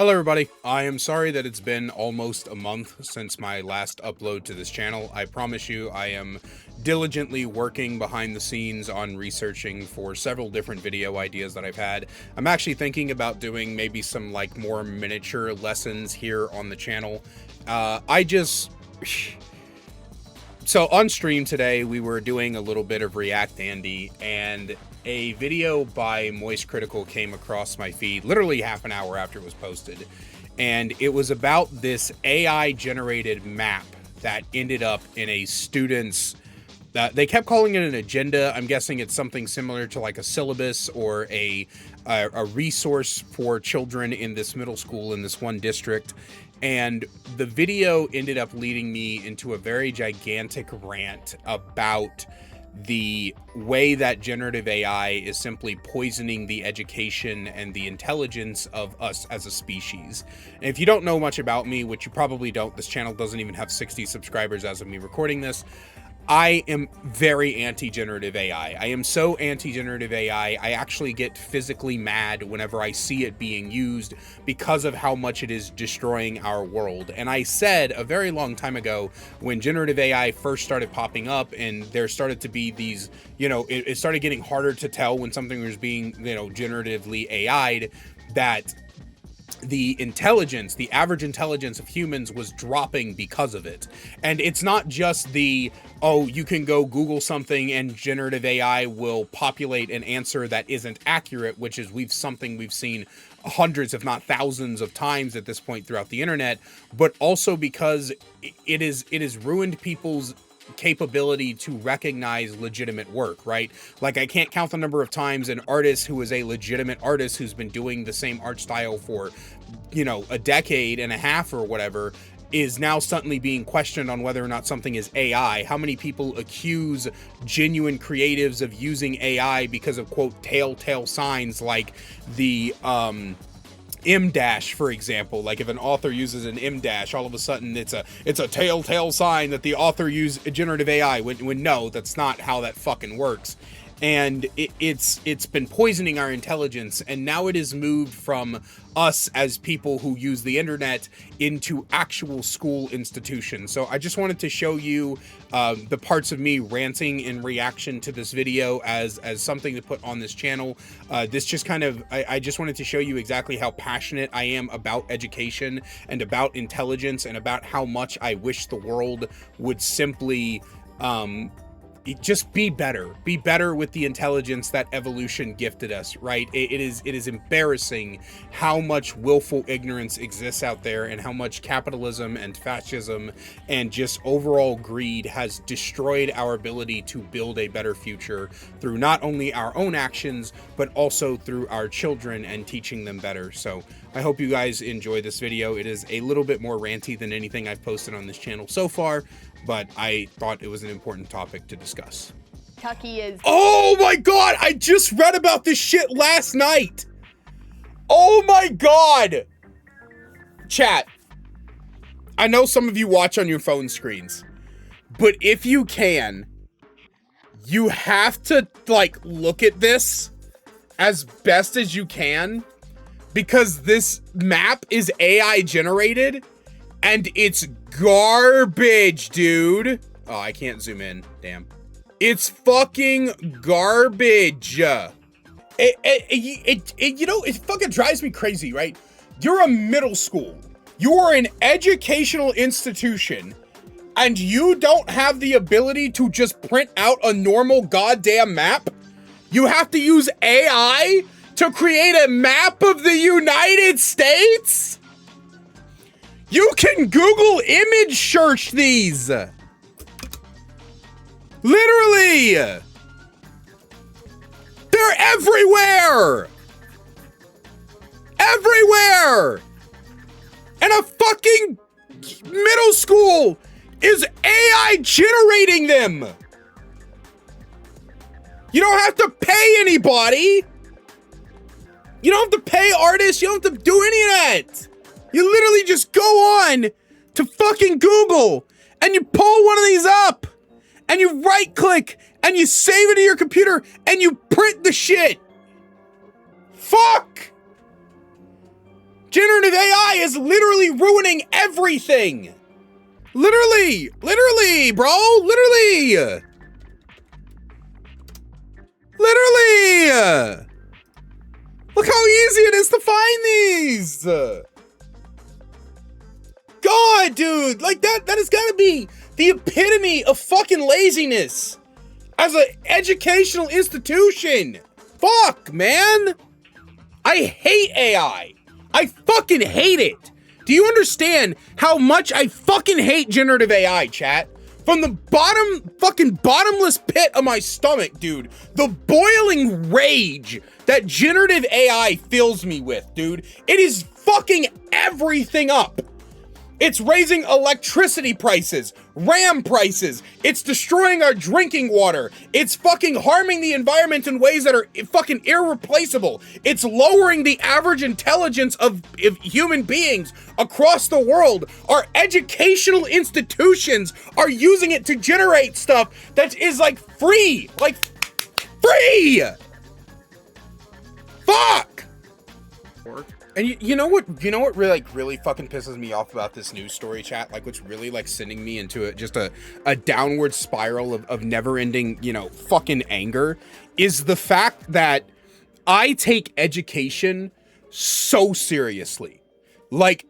Hello everybody, I am sorry that it's been almost a month since my last upload to this channel. I promise you I am diligently working behind the scenes on researching for several different video ideas that I've had. I'm actually thinking about doing maybe some like more miniature lessons here on the channel. So on stream today we were doing a little bit of React Andy, and a video by Moist Critical came across my feed literally half an hour after it was posted, and it was about this AI generated map that ended up in a student's they kept calling it an agenda. I'm guessing it's something similar to like a syllabus or a resource for children in this middle school in this one district. And the video ended up leading me into a very gigantic rant about the way that generative AI is simply poisoning the education and the intelligence of us as a species. And if you don't know much about me, which you probably don't, this channel doesn't even have 60 subscribers as of me recording this, I am very anti-generative AI. I am so anti-generative AI, I actually get physically mad whenever I see it being used because of how much it is destroying our world. And I said a very long time ago, when generative AI first started popping up and there started to be these, it started getting harder to tell when something was being, generatively AI'd, that the intelligence, the average intelligence of humans was dropping because of it. And it's not just the, oh, you can go Google something and generative AI will populate an answer that isn't accurate, which is something we've seen hundreds, if not thousands of times at this point throughout the internet, but also because it is ruined people's capability to recognize legitimate work, right? Like, I can't count the number of times an artist who is a legitimate artist who's been doing the same art style for, a decade and a half or whatever, is now suddenly being questioned on whether or not something is AI. How many people accuse genuine creatives of using AI because of, quote, telltale signs like the, M dash, for example. Like, if an author uses an M dash, all of a sudden it's a telltale sign that the author used generative AI, when no, that's not how that fucking works. And it's been poisoning our intelligence, and now it has moved from us as people who use the internet into actual school institutions. So I just wanted to show you the parts of me ranting in reaction to this video as something to put on this channel. This just kind of, I just wanted to show you exactly how passionate I am about education and about intelligence and about how much I wish the world would simply just be better with the intelligence that evolution gifted us, right? It is embarrassing how much willful ignorance exists out there, and how much capitalism and fascism and just overall greed has destroyed our ability to build a better future through not only our own actions, but also through our children and teaching them better. So I hope you guys enjoy this video. It is a little bit more ranty than anything I've posted on this channel so far, but I thought it was an important topic to discuss. Kentucky is... Oh my god! I just read about this shit last night! Oh my god! Chat, I know some of you watch on your phone screens, but if you can, you have to, like, look at this as best as you can, because this map is AI generated, and it's garbage, dude. Oh, I can't zoom in. Damn. It's fucking garbage. It fucking drives me crazy, right? You're a middle school. You are an educational institution, and you don't have the ability to just print out a normal goddamn map? You have to use AI to create a map of the United States? You can Google image search these. Literally. They're everywhere. Everywhere. And a fucking middle school is AI generating them. You don't have to pay anybody. You don't have to pay artists. You don't have to do any of that. You literally just go on to fucking Google and you pull one of these up and you right click and you save it to your computer and you print the shit. Fuck! Generative AI is literally ruining everything. Literally, bro, literally. Look how easy it is to find these. God, dude, like that has got to be the epitome of fucking laziness as an educational institution. Fuck, man. I hate AI. I fucking hate it. Do you understand how much I fucking hate generative AI, chat? From the bottomless pit of my stomach, dude. The boiling rage that generative AI fills me with, dude. It is fucking everything up. It's raising electricity prices, RAM prices. It's destroying our drinking water. It's fucking harming the environment in ways that are fucking irreplaceable. It's lowering the average intelligence of human beings across the world. Our educational institutions are using it to generate stuff that is like free. Like free! Fuck! And you know what really fucking pisses me off about this news story, chat? Like, what's really like sending me into a downward spiral of never-ending, fucking anger is the fact that I take education so seriously. Like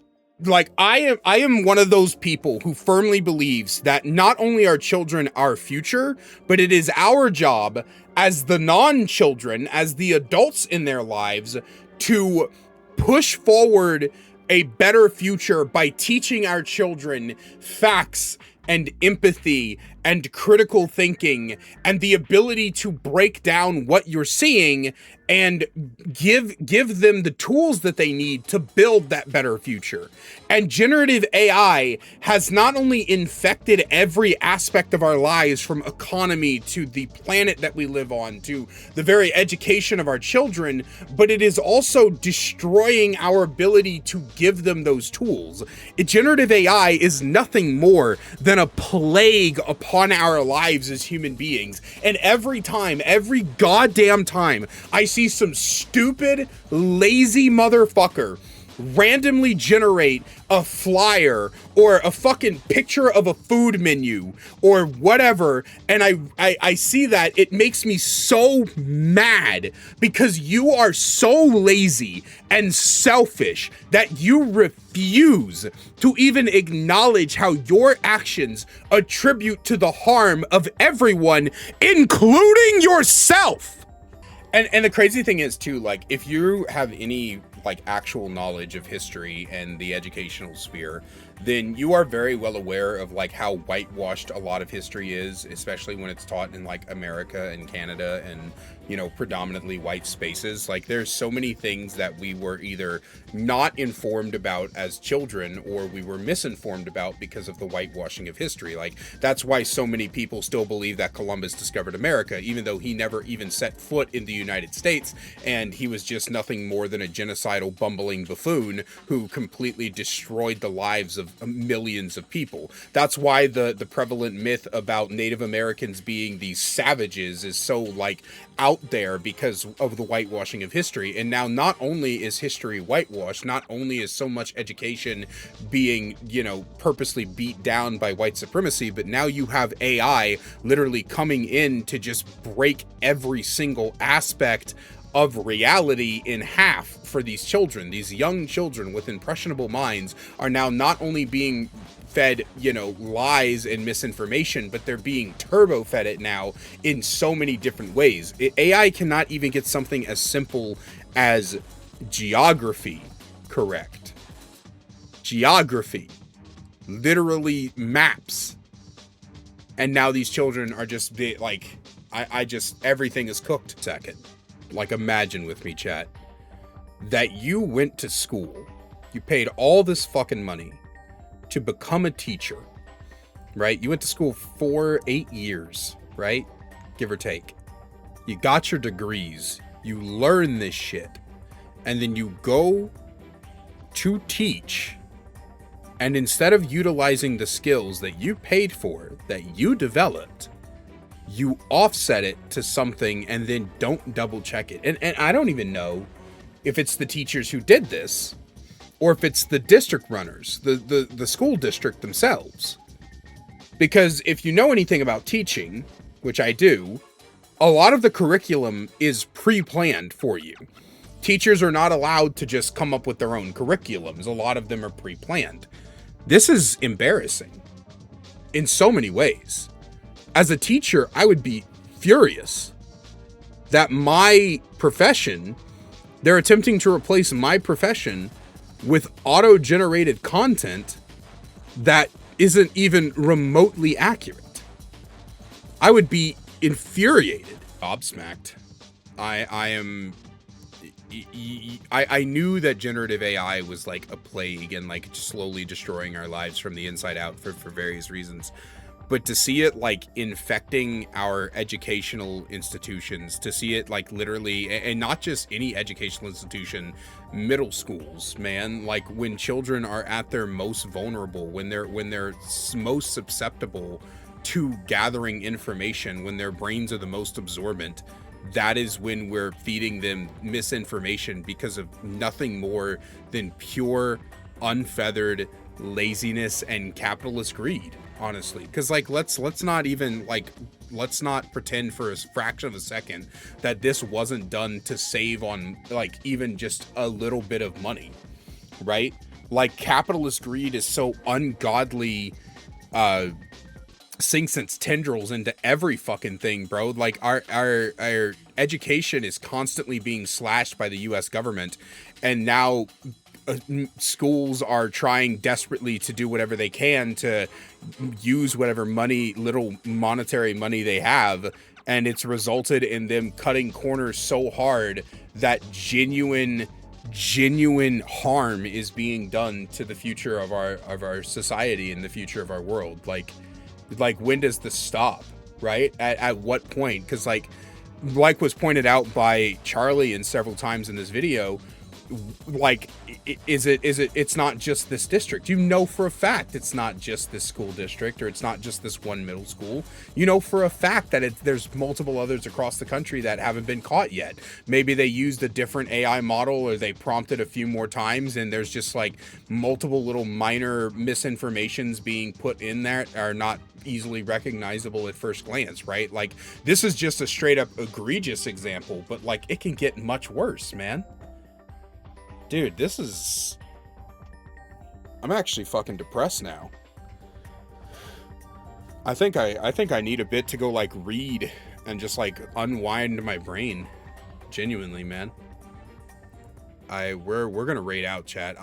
I am one of those people who firmly believes that not only are children our future, but it is our job as the non-children, as the adults in their lives, to push forward a better future by teaching our children facts and empathy and critical thinking and the ability to break down what you're seeing and give them the tools that they need to build that better future. And generative AI has not only infected every aspect of our lives, from economy to the planet that we live on to the very education of our children, but it is also destroying our ability to give them those tools. Generative AI is nothing more than a plague upon our lives as human beings. And every goddamn time I see some stupid, lazy motherfucker randomly generate a flyer or a fucking picture of a food menu or whatever, and I see that, it makes me so mad, because you are so lazy and selfish that you refuse to even acknowledge how your actions attribute to the harm of everyone, including yourself. And the crazy thing is too, like, if you have any like actual knowledge of history and the educational sphere, then you are very well aware of like how whitewashed a lot of history is, especially when it's taught in like America and Canada and, predominantly white spaces. Like, there's so many things that we were either not informed about as children or we were misinformed about because of the whitewashing of history. Like, that's why so many people still believe that Columbus discovered America, even though he never even set foot in the United States, and he was just nothing more than a genocidal bumbling buffoon who completely destroyed the lives of millions of people. That's why the prevalent myth about Native Americans being these savages is so like out there, because of the whitewashing of history. And now not only is history whitewashed, not only is so much education being, purposely beat down by white supremacy, but now you have AI literally coming in to just break every single aspect of reality in half for these children. These young children with impressionable minds are now not only being fed, lies and misinformation, but they're being turbo fed it now in so many different ways. AI cannot even get something as simple as geography correct. Geography. Literally maps. And now these children are just like, everything is cooked. Second. Like, imagine with me, chat, that you went to school, you paid all this fucking money to become a teacher, right? You went to school for 8 years, right? Give or take. You got your degrees, you learn this shit, and then you go to teach, and instead of utilizing the skills that you paid for, that you developed, you offset it to something and then don't double check it. And I don't even know if it's the teachers who did this, or if it's the district runners, the school district themselves. Because if you know anything about teaching, which I do, a lot of the curriculum is pre-planned for you. Teachers are not allowed to just come up with their own curriculums. A lot of them are pre-planned. This is embarrassing in so many ways. As a teacher, I would be furious that my profession, they're attempting to replace my profession with auto-generated content that isn't even remotely accurate. I would be infuriated, gobsmacked. I knew that generative AI was like a plague and like slowly destroying our lives from the inside out for various reasons. But to see it like infecting our educational institutions, to see it like literally, and not just any educational institution, middle schools, man, like when children are at their most vulnerable, when they're most susceptible to gathering information, when their brains are the most absorbent, that is when we're feeding them misinformation because of nothing more than pure, unfeathered laziness and capitalist greed. Honestly, because like let's not pretend for a fraction of a second that this wasn't done to save on like even just a little bit of money, right? Like capitalist greed is so ungodly, sinks its tendrils into every fucking thing, bro. Like our education is constantly being slashed by the US government, and now schools are trying desperately to do whatever they can to use whatever money, little monetary money they have, and it's resulted in them cutting corners so hard that genuine harm is being done to the future of our society and the future of our world. Like when does this stop, right? At what point? Because like was pointed out by Charlie and several times in this video, like it's not just this district. You know for a fact it's not just this school district, or it's not just this one middle school. You know for a fact that there's multiple others across the country that haven't been caught yet. Maybe they used a different AI model, or they prompted a few more times, and there's just like multiple little minor misinformations being put in there are not easily recognizable at first glance, right? Like this is just a straight up egregious example, but like it can get much worse, man. Dude, this is... I'm actually fucking depressed now. I think I need a bit to go like read and just like unwind my brain. Genuinely, man. We're gonna raid out, chat.